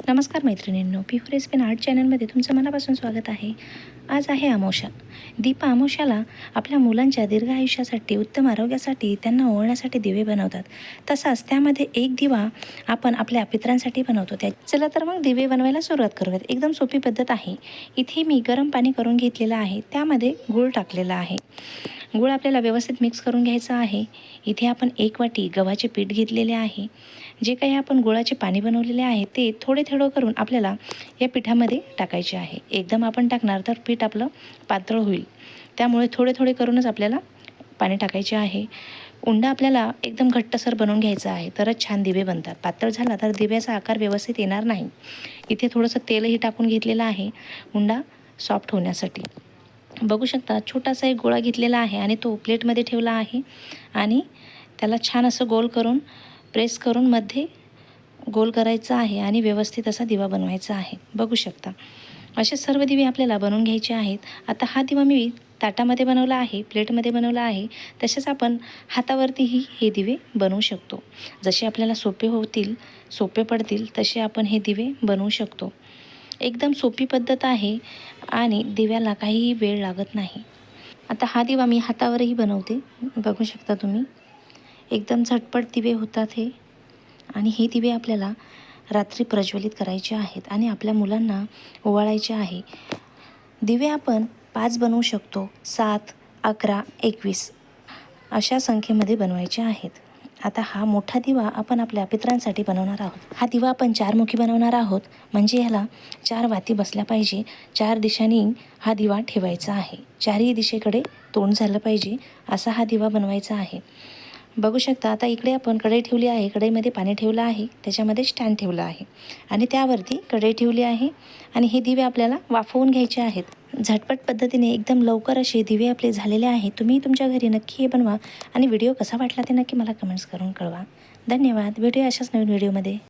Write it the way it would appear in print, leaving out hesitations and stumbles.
नमस्कार मैत्रिणींनो, पिहू recipe art चॅनलमध्ये तुमचं मनापासून स्वागत आहे। आज आहे अमावस्या। दीप अमावस्याला आपल्या मुलांच्या दीर्घ आयुष्यासाठी, उत्तम आरोग्यासाठी, त्यांना ओवाळण्यासाठी दिवे बनवतात। तसाच त्यामध्ये एक दिवा आपण आपल्या पितरांसाठी बनवतो। चला तर मग दिवे बनवायला सुरुवात करूयात। एकदम सोपी पद्धत आहे। इथे मी गरम पाणी करून घेतलेलं आहे, त्यामध्ये गूळ टाकलेला आहे। गूळ आपल्याला व्यवस्थित मिक्स करून घ्यायचा आहे। इथे आपण 1 वाटी गव्हाचे पीठ घेतलेले आहे। जे काही आपण गुळाचे पाणी बनवलेले आहे ते थोडे थोडं करून आपल्याला या पिठामध्ये टाकायचे आहे। एकदम आपण टाकणार तर पीठ आपलं पातळ होईल, त्यामुळे थोडे थोडे करूनच आपल्याला पाणी टाकायचे आहे। उंडा आपल्याला एकदम घट्टसर बनवून घ्यायचा आहे, तरच छान दिवे बनतात। पातळ झाला तर दिव्याचा आकार व्यवस्थित येणार नाही। इथे थोडंसं तेलही टाकून घेतलेलं आहे उंडा सॉफ्ट होण्यासाठी। बघू शकता छोटासा एक गोळा घेतलेला आहे आणि तो प्लेटमध्ये ठेवला आहे आणि त्याला छान असं गोल करून प्रेस करून मध्ये गोल करायचा आहे आणि व्यवस्थित असा दिवा बनवायचा आहे। बघू शकता असे सर्व दिवे आपल्याला बनवून घ्यायचे आहेत। आता हा दिवा मी ताटामध्ये बनवला आहे, प्लेटमध्ये बनवला आहे। तसेच आपण हातावरतीही हे दिवे बनवू शकतो। जसे आपल्याला सोपे पडतील तसे आपण हे दिवे बनवू शकतो। एकदम सोपी पद्धत आहे आणि दिव्याला काहीही वेळ लागत नाही। आता हा दिवा मी हातावरही बनवते। बघू शकता तुम्ही, एकदम झटपट दिवे होतात हे। आणि हे दिवे आपल्याला रात्री प्रज्वलित करायचे आहेत आणि आपल्या मुलांना ओवाळायचे आहे। दिवे आपण 5 बनवू शकतो, 7, 11, 21 अशा संख्येमध्ये बनवायचे आहेत। आता हा मोठा दिवा आपण आपल्या पितरांसाठी बनवणार आहोत। हा दिवा आपण 4 मुखी बनवणार आहोत, म्हणजे ह्याला 4 वाती बसल्या पाहिजे। 4 दिशांनी हा दिवा ठेवायचा आहे। 4ही दिशेकडे तोंड झालं पाहिजे असा हा दिवा बनवायचा आहे। बघू शकता आता इकडे आपण कढई ठेवली आहे। कढईमध्ये पाणी ठेवलं आहे, त्याच्यामध्ये स्टँड ठेवला आहे आणि त्यावरती कढई ठेवली आहे आणि हे दिवे आपल्याला वाफवून घ्यायचे आहेत। झटपट पद्धतीने एकदम लवकर असे दिवे आपले झालेले आहेत। तुम्ही तुमच्या घरी नक्की हे बनवा आणि व्हिडिओ कसा वाटला ते नक्की मला कमेंट्स करून कळवा। धन्यवाद। भेटूया अशाच नवीन व्हिडिओमध्ये।